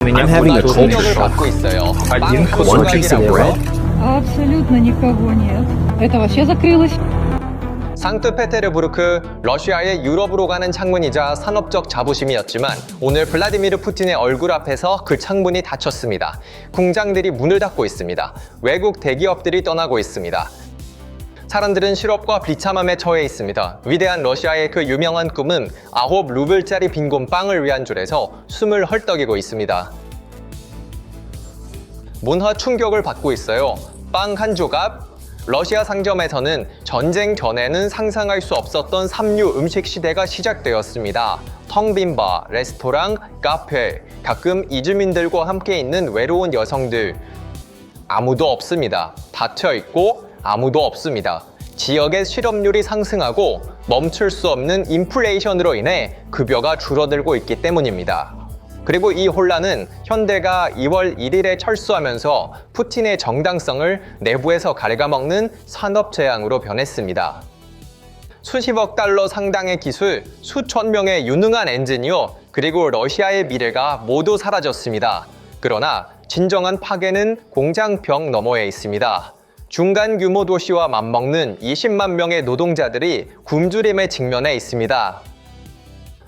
I'm having a culture 충격을 shock. 받고 있어요. One piece of bread? Абсолютно никого нет. Это вообще закрылось. 상트페테르부르크, 러시아의 유럽으로 가는 창문이자 산업적 자부심이었지만 오늘 블라디미르 푸틴의 얼굴 앞에서 그 창문이 닫혔습니다. 공장들이 문을 닫고 있습니다. 외국 대기업들이 떠나고 있습니다. 사람들은 실업과 비참함에 처해 있습니다. 위대한 러시아의 그 유명한 꿈은 9루블짜리 빈곤 빵을 위한 줄에서 숨을 헐떡이고 있습니다. 문화 충격을 받고 있어요. 빵 한 조각? 러시아 상점에서는 전쟁 전에는 상상할 수 없었던 삼류 음식 시대가 시작되었습니다. 텅 빈 바, 레스토랑, 카페, 가끔 이주민들과 함께 있는 외로운 여성들. 아무도 없습니다. 닫혀 있고 아무도 없습니다. 지역의 실업률이 상승하고 멈출 수 없는 인플레이션으로 인해 급여가 줄어들고 있기 때문입니다. 그리고 이 혼란은 현대가 2월 1일에 철수하면서 푸틴의 정당성을 내부에서 갉아먹는 산업재앙으로 변했습니다. 수십억 달러 상당의 기술, 수천 명의 유능한 엔지니어, 그리고 러시아의 미래가 모두 사라졌습니다. 그러나 진정한 파괴는 공장 벽 너머에 있습니다. 중간 규모 도시와 맞먹는 20만 명의 노동자들이 굶주림에 직면해 있습니다.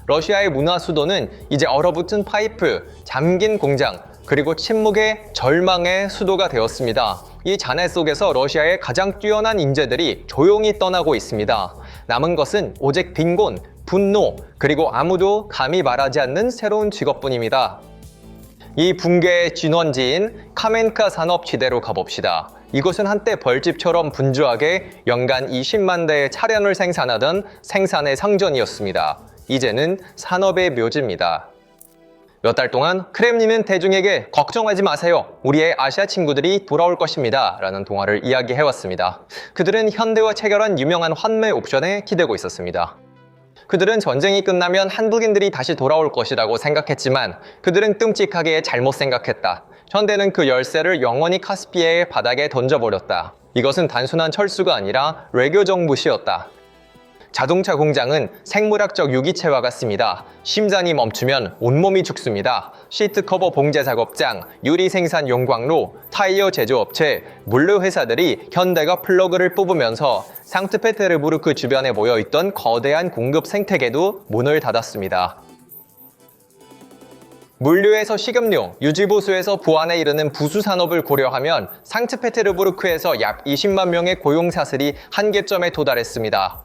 러시아의 문화 수도는 이제 얼어붙은 파이프, 잠긴 공장, 그리고 침묵의 절망의 수도가 되었습니다. 이 잔해 속에서 러시아의 가장 뛰어난 인재들이 조용히 떠나고 있습니다. 남은 것은 오직 빈곤, 분노, 그리고 아무도 감히 말하지 않는 새로운 직업뿐입니다. 이 붕괴의 진원지인 카멘카 산업지대로 가봅시다. 이곳은 한때 벌집처럼 분주하게 연간 20만 대의 차량을 생산하던 생산의 상전이었습니다. 이제는 산업의 묘지입니다. 몇 달 동안 크렘린은 대중에게 걱정하지 마세요. 우리의 아시아 친구들이 돌아올 것입니다. 라는 동화를 이야기해왔습니다. 그들은 현대와 체결한 유명한 환매 옵션에 기대고 있었습니다. 그들은 전쟁이 끝나면 한국인들이 다시 돌아올 것이라고 생각했지만 그들은 끔찍하게 잘못 생각했다. 현대는 그 열쇠를 영원히 카스피해의 바닥에 던져버렸다. 이것은 단순한 철수가 아니라 외교적 무시였다. 자동차 공장은 생물학적 유기체와 같습니다. 심장이 멈추면 온몸이 죽습니다. 시트 커버 봉제 작업장, 유리 생산 용광로, 타이어 제조업체, 물류 회사들이 현대가 플러그를 뽑으면서 상트페테르부르크 주변에 모여있던 거대한 공급 생태계도 문을 닫았습니다. 물류에서 식음료, 유지보수에서 보안에 이르는 부수산업을 고려하면 상트페테르부르크에서 약 20만 명의 고용 사슬이 한계점에 도달했습니다.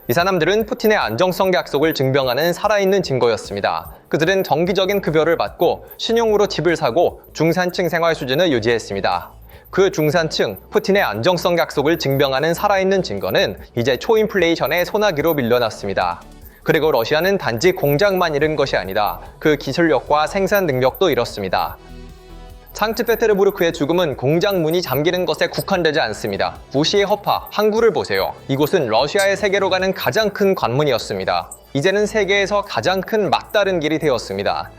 이 사람들은 푸틴의 안정성 약속을 증명하는 살아있는 증거였습니다. 그들은 정기적인 급여를 받고 신용으로 집을 사고 중산층 생활 수준을 유지했습니다. 그 중산층, 푸틴의 안정성 약속을 증명하는 살아있는 증거는 이제 초인플레이션의 소나기로 밀려났습니다. 그리고 러시아는 단지 공장만 잃은 것이 아니다. 그 기술력과 생산 능력도 잃었습니다. 상트페테르부르크의 죽음은 공장 문이 잠기는 것에 국한되지 않습니다. 부시의 허파, 항구를 보세요. 이곳은 러시아의 세계로 가는 가장 큰 관문이었습니다. 이제는 세계에서 가장 큰 막다른 길이 되었습니다.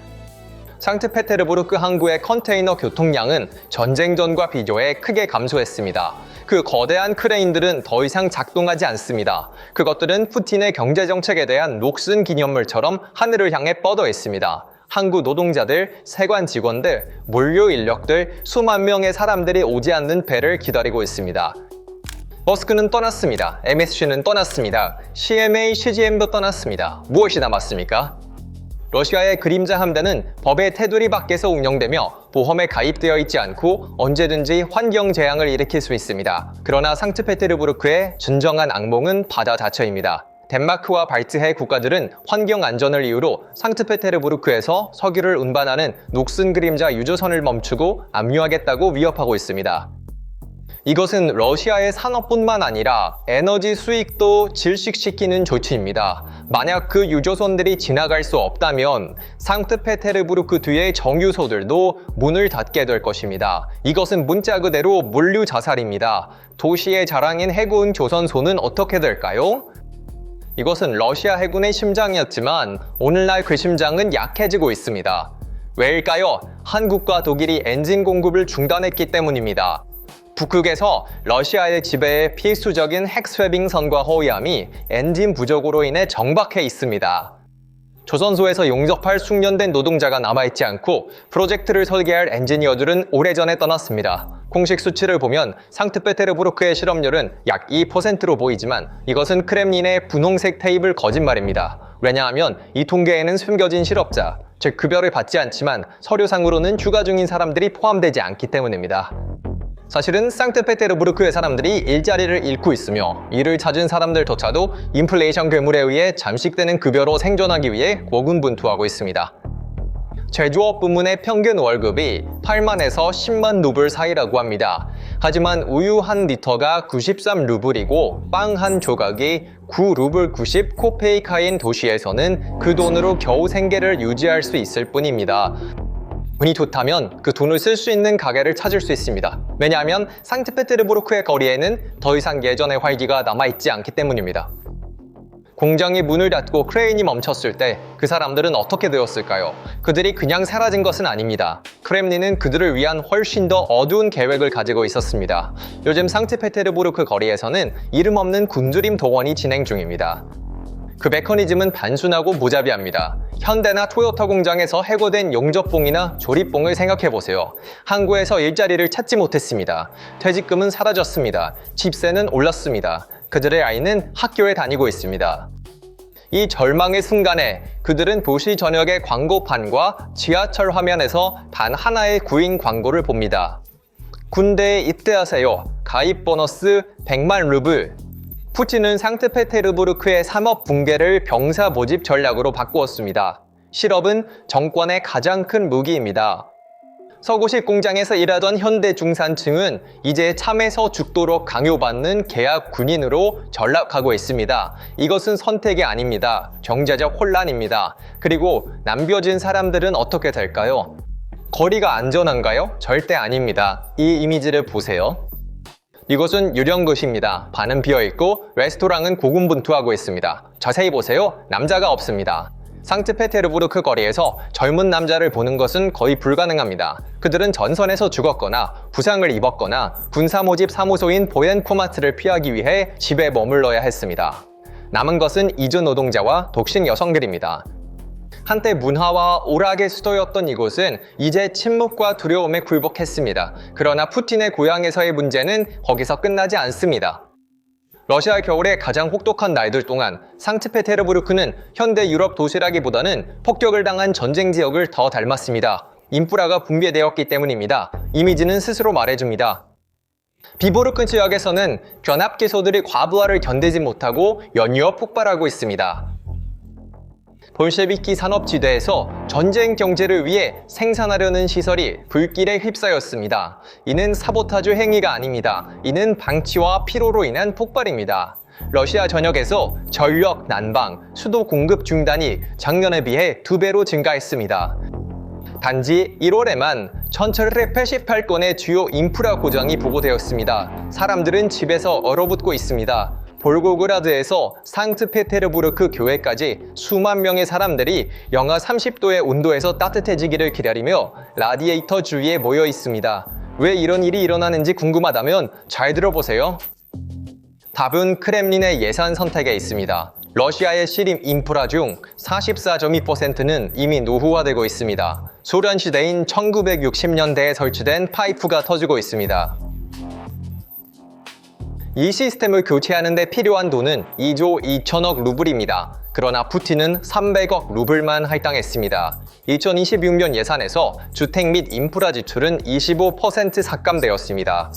상트페테르부르크 항구의 컨테이너 교통량은 전쟁 전과 비교해 크게 감소했습니다. 그 거대한 크레인들은 더 이상 작동하지 않습니다. 그것들은 푸틴의 경제정책에 대한 녹슨 기념물처럼 하늘을 향해 뻗어 있습니다. 항구 노동자들, 세관 직원들, 물류 인력들, 수만 명의 사람들이 오지 않는 배를 기다리고 있습니다. 머스크는 떠났습니다. MSC는 떠났습니다. CMA, CGM도 떠났습니다. 무엇이 남았습니까? 러시아의 그림자 함대는 법의 테두리 밖에서 운영되며 보험에 가입되어 있지 않고 언제든지 환경 재앙을 일으킬 수 있습니다. 그러나 상트페테르부르크의 진정한 악몽은 바다 자체입니다. 덴마크와 발트해 국가들은 환경 안전을 이유로 상트페테르부르크에서 석유를 운반하는 녹슨 그림자 유조선을 멈추고 압류하겠다고 위협하고 있습니다. 이것은 러시아의 산업뿐만 아니라 에너지 수익도 질식시키는 조치입니다. 만약 그 유조선들이 지나갈 수 없다면 상트페테르부르크 뒤의 정유소들도 문을 닫게 될 것입니다. 이것은 문자 그대로 물류 자살입니다. 도시의 자랑인 해군 조선소는 어떻게 될까요? 이것은 러시아 해군의 심장이었지만 오늘날 그 심장은 약해지고 있습니다. 왜일까요? 한국과 독일이 엔진 공급을 중단했기 때문입니다. 북극에서 러시아의 지배에 필수적인 핵스웨빙선과 호위함이 엔진 부족으로 인해 정박해 있습니다. 조선소에서 용접할 숙련된 노동자가 남아있지 않고 프로젝트를 설계할 엔지니어들은 오래전에 떠났습니다. 공식 수치를 보면 상트페테르부르크의 실업률은 약 2%로 보이지만 이것은 크렘린의 분홍색 테이블 거짓말입니다. 왜냐하면 이 통계에는 숨겨진 실업자, 즉 급여를 받지 않지만 서류상으로는 휴가 중인 사람들이 포함되지 않기 때문입니다. 사실은 상트페테르부르크의 사람들이 일자리를 잃고 있으며 이를 찾은 사람들조차도 인플레이션 괴물에 의해 잠식되는 급여로 생존하기 위해 고군분투하고 있습니다. 제조업 부문의 평균 월급이 8만에서 10만 루블 사이라고 합니다. 하지만 우유 한 리터가 93루블이고 빵 한 조각이 9루블 90 코페이카인 도시에서는 그 돈으로 겨우 생계를 유지할 수 있을 뿐입니다. 운이 좋다면 그 돈을 쓸 수 있는 가게를 찾을 수 있습니다. 왜냐하면 상트페테르부르크의 거리에는 더 이상 예전의 활기가 남아있지 않기 때문입니다. 공장이 문을 닫고 크레인이 멈췄을 때 그 사람들은 어떻게 되었을까요? 그들이 그냥 사라진 것은 아닙니다. 크렘린은 그들을 위한 훨씬 더 어두운 계획을 가지고 있었습니다. 요즘 상트페테르부르크 거리에서는 이름 없는 굶주림 동원이 진행 중입니다. 그 메커니즘은 단순하고 무자비합니다. 현대나 토요타 공장에서 해고된 용접봉이나 조립봉을 생각해보세요. 항구에서 일자리를 찾지 못했습니다. 퇴직금은 사라졌습니다. 집세는 올랐습니다. 그들의 아이는 학교에 다니고 있습니다. 이 절망의 순간에 그들은 도시 전역의 광고판과 지하철 화면에서 단 하나의 구인 광고를 봅니다. 군대에 입대하세요. 가입 보너스 100만 루블. 푸틴은 상트페테르부르크의 산업 붕괴를 병사 모집 전략으로 바꾸었습니다. 실업은 정권의 가장 큰 무기입니다. 서구식 공장에서 일하던 현대 중산층은 이제 참에서 죽도록 강요받는 계약 군인으로 전락하고 있습니다. 이것은 선택이 아닙니다. 경제적 혼란입니다. 그리고 남겨진 사람들은 어떻게 될까요? 거리가 안전한가요? 절대 아닙니다. 이 이미지를 보세요. 이곳은 유령것입니다. 반은 비어있고 레스토랑은 고군분투하고 있습니다. 자세히 보세요. 남자가 없습니다. 상트페테르부르크 거리에서 젊은 남자를 보는 것은 거의 불가능합니다. 그들은 전선에서 죽었거나 부상을 입었거나 군사모집 사무소인 보옌코마트를 피하기 위해 집에 머물러야 했습니다. 남은 것은 이주 노동자와 독신 여성들입니다. 한때 문화와 오락의 수도였던 이곳은 이제 침묵과 두려움에 굴복했습니다. 그러나 푸틴의 고향에서의 문제는 거기서 끝나지 않습니다. 러시아 겨울의 가장 혹독한 날들 동안 상트페테르부르크는 현대 유럽 도시라기보다는 폭격을 당한 전쟁 지역을 더 닮았습니다. 인프라가 붕괴되었기 때문입니다. 이미지는 스스로 말해줍니다. 비보르크 지역에서는 견합기소들이 과부하를 견디지 못하고 연이어 폭발하고 있습니다. 볼셰비키 산업지대에서 전쟁 경제를 위해 생산하려는 시설이 불길에 휩싸였습니다. 이는 사보타주 행위가 아닙니다. 이는 방치와 피로로 인한 폭발입니다. 러시아 전역에서 전력 난방, 수도 공급 중단이 작년에 비해 2배로 증가했습니다. 단지 1월에만 1788건의 주요 인프라 고장이 보고되었습니다. 사람들은 집에서 얼어붙고 있습니다. 볼고그라드에서 상트페테르부르크 교회까지 수만 명의 사람들이 영하 30도의 온도에서 따뜻해지기를 기다리며 라디에이터 주위에 모여 있습니다. 왜 이런 일이 일어나는지 궁금하다면 잘 들어보세요. 답은 크렘린의 예산 선택에 있습니다. 러시아의 시립 인프라 중 44.2%는 이미 노후화되고 있습니다. 소련 시대인 1960년대에 설치된 파이프가 터지고 있습니다. 이 시스템을 교체하는 데 필요한 돈은 2조 2천억 루블입니다. 그러나 푸틴은 300억 루블만 할당했습니다. 2026년 예산에서 주택 및 인프라 지출은 25% 삭감되었습니다.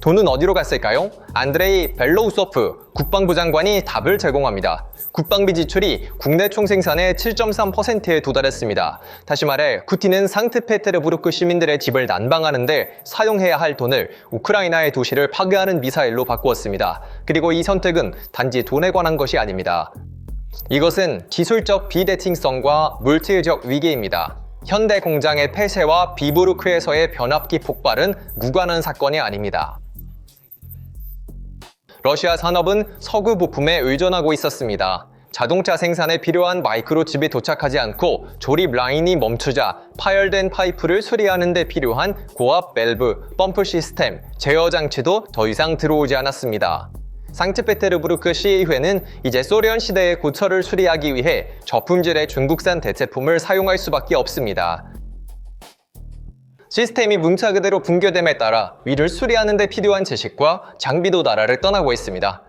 돈은 어디로 갔을까요? 안드레이 벨로우소프 국방부 장관이 답을 제공합니다. 국방비 지출이 국내 총생산의 7.3%에 도달했습니다. 다시 말해 푸틴은 상트페테르부르크 시민들의 집을 난방하는데 사용해야 할 돈을 우크라이나의 도시를 파괴하는 미사일로 바꾸었습니다. 그리고 이 선택은 단지 돈에 관한 것이 아닙니다. 이것은 기술적 비대칭성과 물질적 위기입니다. 현대 공장의 폐쇄와 비보르크에서의 변압기 폭발은 무관한 사건이 아닙니다. 러시아 산업은 석유 부품에 의존하고 있었습니다. 자동차 생산에 필요한 마이크로칩이 도착하지 않고 조립 라인이 멈추자 파열된 파이프를 수리하는 데 필요한 고압 밸브, 펌프 시스템, 제어 장치도 더 이상 들어오지 않았습니다. 상트페테르부르크 시의회는 이제 소련 시대의 고철을 수리하기 위해 저품질의 중국산 대체품을 사용할 수밖에 없습니다. 시스템이 문자 그대로 붕괴됨에 따라 위를 수리하는 데 필요한 지식과 장비도 나라를 떠나고 있습니다.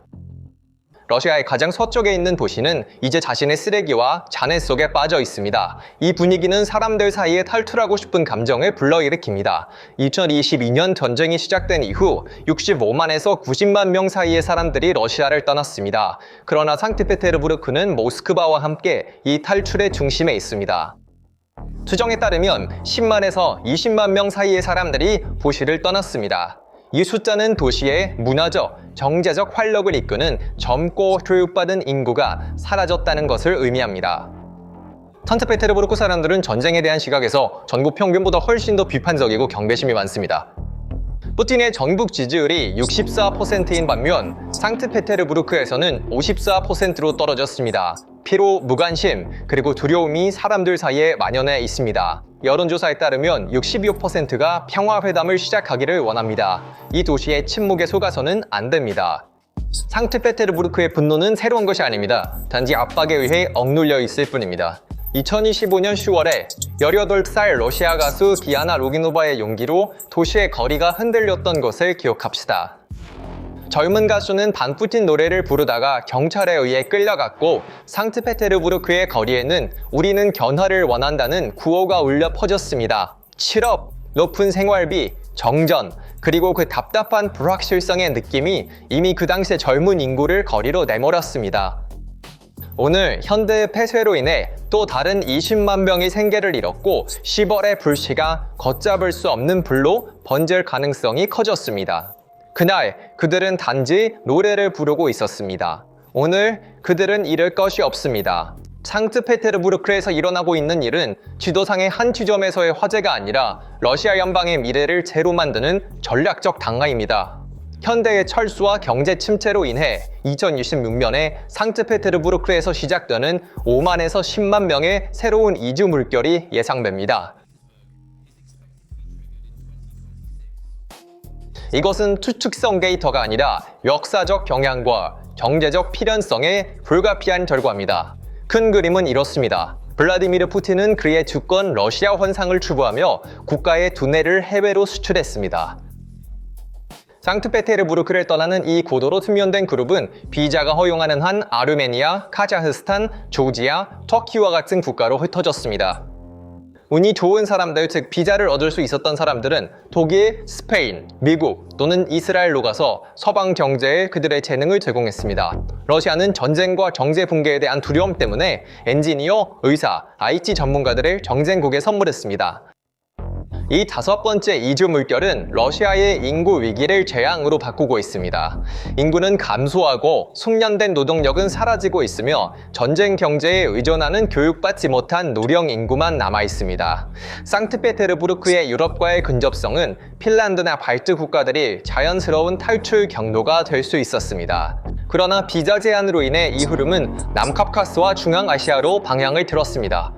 러시아의 가장 서쪽에 있는 도시는 이제 자신의 쓰레기와 잔해 속에 빠져 있습니다. 이 분위기는 사람들 사이에 탈출하고 싶은 감정을 불러일으킵니다. 2022년 전쟁이 시작된 이후 65만에서 90만 명 사이의 사람들이 러시아를 떠났습니다. 그러나 상트페테르부르크는 모스크바와 함께 이 탈출의 중심에 있습니다. 추정에 따르면 10만에서 20만 명 사이의 사람들이 도시를 떠났습니다. 이 숫자는 도시의 문화적, 경제적 활력을 이끄는 젊고 교육받은 인구가 사라졌다는 것을 의미합니다. 상트페테르부르크 사람들은 전쟁에 대한 시각에서 전국 평균보다 훨씬 더 비판적이고 경계심이 많습니다. 푸틴의 전국 지지율이 64%인 반면 상트페테르부르크에서는 54%로 떨어졌습니다. 피로, 무관심, 그리고 두려움이 사람들 사이에 만연해 있습니다. 여론조사에 따르면 62%가 평화회담을 시작하기를 원합니다. 이 도시의 침묵에 속아서는 안 됩니다. 상트페테르부르크의 분노는 새로운 것이 아닙니다. 단지 압박에 의해 억눌려 있을 뿐입니다. 2025년 10월에 18살 러시아 가수 디아나 로기노바의 용기로 도시의 거리가 흔들렸던 것을 기억합시다. 젊은 가수는 반푸틴 노래를 부르다가 경찰에 의해 끌려갔고 상트페테르부르크의 거리에는 우리는 견화를 원한다는 구호가 울려 퍼졌습니다. 실업, 높은 생활비, 정전, 그리고 그 답답한 불확실성의 느낌이 이미 그 당시의 젊은 인구를 거리로 내몰았습니다. 오늘 현대의 폐쇄로 인해 또 다른 20만 명이 생계를 잃었고 10월의 불씨가 걷잡을 수 없는 불로 번질 가능성이 커졌습니다. 그날 그들은 단지 노래를 부르고 있었습니다. 오늘 그들은 잃을 것이 없습니다. 상트페테르부르크에서 일어나고 있는 일은 지도상의 한 지점에서의 화제가 아니라 러시아 연방의 미래를 재로 만드는 전략적 당화입니다. 현대의 철수와 경제 침체로 인해 2026년에 상트페테르부르크에서 시작되는 5만에서 10만 명의 새로운 이주 물결이 예상됩니다. 이것은 추측성 데이터가 아니라 역사적 경향과 경제적 필연성의 불가피한 결과입니다. 큰 그림은 이렇습니다. 블라디미르 푸틴은 그의 주권 러시아 환상을 추구하며 국가의 두뇌를 해외로 수출했습니다. 상트페테르부르크를 떠나는 이 고도로 투명된 그룹은 비자가 허용하는 한 아르메니아, 카자흐스탄, 조지아, 터키와 같은 국가로 흩어졌습니다. 운이 좋은 사람들, 즉 비자를 얻을 수 있었던 사람들은 독일, 스페인, 미국 또는 이스라엘로 가서 서방 경제에 그들의 재능을 제공했습니다. 러시아는 전쟁과 경제 붕괴에 대한 두려움 때문에 엔지니어, 의사, IT 전문가들을 경쟁국에 선물했습니다. 이 5번째 이주 물결은 러시아의 인구 위기를 재앙으로 바꾸고 있습니다. 인구는 감소하고 숙련된 노동력은 사라지고 있으며 전쟁 경제에 의존하는 교육받지 못한 노령 인구만 남아 있습니다. 상트페테르부르크의 유럽과의 근접성은 핀란드나 발트 국가들이 자연스러운 탈출 경로가 될 수 있었습니다. 그러나 비자 제한으로 인해 이 흐름은 남카카스와 중앙아시아로 방향을 틀었습니다.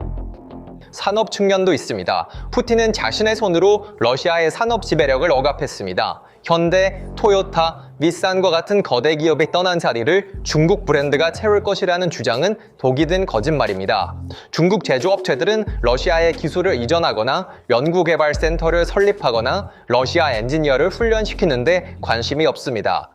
산업 측면도 있습니다. 푸틴은 자신의 손으로 러시아의 산업 지배력을 억압했습니다. 현대, 토요타, 닛산과 같은 거대 기업이 떠난 자리를 중국 브랜드가 채울 것이라는 주장은 독이 든 거짓말입니다. 중국 제조업체들은 러시아의 기술을 이전하거나 연구개발센터를 설립하거나 러시아 엔지니어를 훈련시키는데 관심이 없습니다.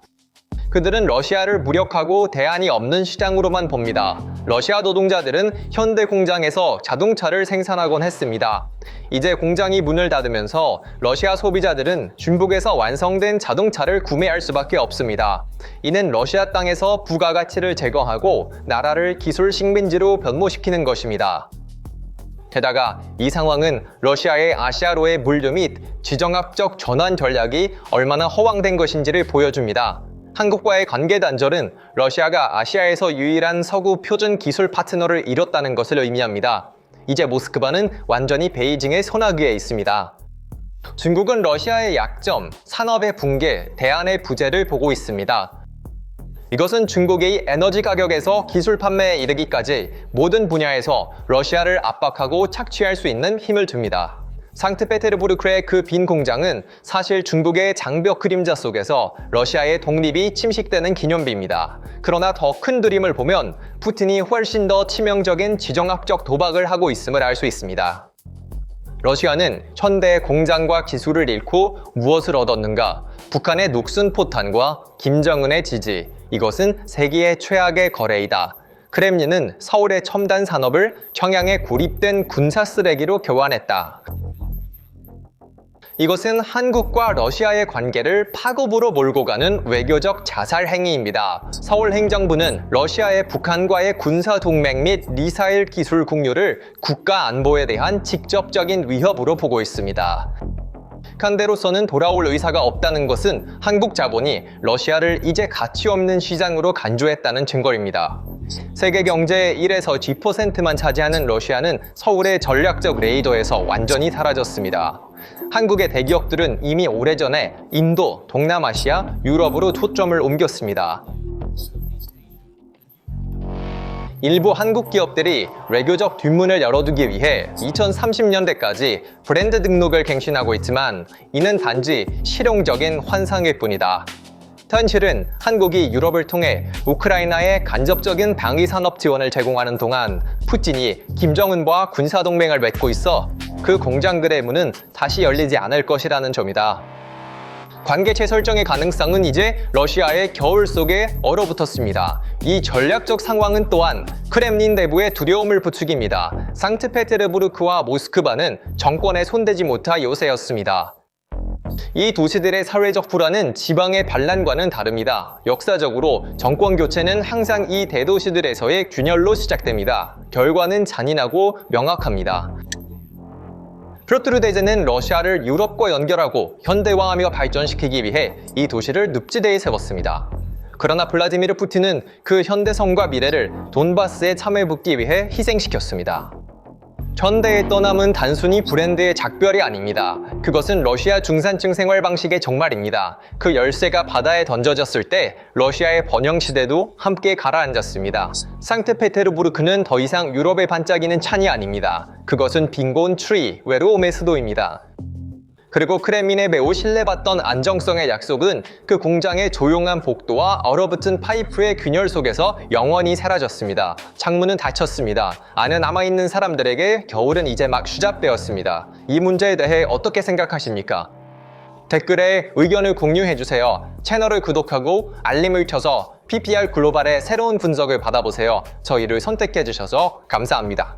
그들은 러시아를 무력하고 대안이 없는 시장으로만 봅니다. 러시아 노동자들은 현대 공장에서 자동차를 생산하곤 했습니다. 이제 공장이 문을 닫으면서 러시아 소비자들은 중국에서 완성된 자동차를 구매할 수밖에 없습니다. 이는 러시아 땅에서 부가가치를 제거하고 나라를 기술 식민지로 변모시키는 것입니다. 게다가 이 상황은 러시아의 아시아로의 물류 및 지정학적 전환 전략이 얼마나 허황된 것인지를 보여줍니다. 한국과의 관계 단절은 러시아가 아시아에서 유일한 서구 표준 기술 파트너를 잃었다는 것을 의미합니다. 이제 모스크바는 완전히 베이징의 손아귀에 있습니다. 중국은 러시아의 약점, 산업의 붕괴, 대안의 부재를 보고 있습니다. 이것은 중국의 에너지 가격에서 기술 판매에 이르기까지 모든 분야에서 러시아를 압박하고 착취할 수 있는 힘을 줍니다. 상트페테르부르크의 그 빈 공장은 사실 중국의 장벽 그림자 속에서 러시아의 독립이 침식되는 기념비입니다. 그러나 더 큰 그림을 보면 푸틴이 훨씬 더 치명적인 지정학적 도박을 하고 있음을 알 수 있습니다. 러시아는 현대의 공장과 기술을 잃고 무엇을 얻었는가? 북한의 녹슨 포탄과 김정은의 지지. 이것은 세계의 최악의 거래이다. 크렘린은 서울의 첨단 산업을 청양의 고립된 군사 쓰레기로 교환했다. 이것은 한국과 러시아의 관계를 파국으로 몰고 가는 외교적 자살 행위입니다. 서울 행정부는 러시아의 북한과의 군사 동맹 및 미사일 기술 공유를 국가 안보에 대한 직접적인 위협으로 보고 있습니다. 칸데로서는 돌아올 의사가 없다는 것은 한국 자본이 러시아를 이제 가치 없는 시장으로 간주했다는 증거입니다. 세계 경제의 1에서 2%만 차지하는 러시아는 서울의 전략적 레이더에서 완전히 사라졌습니다. 한국의 대기업들은 이미 오래전에 인도, 동남아시아, 유럽으로 초점을 옮겼습니다. 일부 한국 기업들이 외교적 뒷문을 열어두기 위해 2030년대까지 브랜드 등록을 갱신하고 있지만 이는 단지 실용적인 환상일 뿐이다. 현실은 한국이 유럽을 통해 우크라이나에 간접적인 방위산업 지원을 제공하는 동안 푸틴이 김정은과 군사동맹을 맺고 있어 그 공장들의 문은 다시 열리지 않을 것이라는 점이다. 관계 재설정의 가능성은 이제 러시아의 겨울 속에 얼어붙었습니다. 이 전략적 상황은 또한 크렘린 내부의 두려움을 부추깁니다. 상트페테르부르크와 모스크바는 정권에 손대지 못할 요새였습니다. 이 도시들의 사회적 불안은 지방의 반란과는 다릅니다. 역사적으로 정권 교체는 항상 이 대도시들에서의 균열로 시작됩니다. 결과는 잔인하고 명확합니다. 피오트르 대제는 러시아를 유럽과 연결하고 현대화하며 발전시키기 위해 이 도시를 늪지대에 세웠습니다. 그러나 블라디미르 푸틴은 그 현대성과 미래를 돈바스에 참여붙기 위해 희생시켰습니다. 현대의 떠남은 단순히 브랜드의 작별이 아닙니다. 그것은 러시아 중산층 생활 방식의 종말입니다. 그 열쇠가 바다에 던져졌을 때 러시아의 번영 시대도 함께 가라앉았습니다. 상트페테르부르크는 더 이상 유럽에 반짝이는 찬이 아닙니다. 그것은 빈곤 추리, 외로움의 수도입니다. 그리고 크렘린의 매우 신뢰받던 안정성의 약속은 그 공장의 조용한 복도와 얼어붙은 파이프의 균열 속에서 영원히 사라졌습니다. 창문은 닫혔습니다. 안에 남아있는 사람들에게 겨울은 이제 막 시작되었습니다. 이 문제에 대해 어떻게 생각하십니까? 댓글에 의견을 공유해주세요. 채널을 구독하고 알림을 켜서 PPR 글로벌의 새로운 분석을 받아보세요. 저희를 선택해주셔서 감사합니다.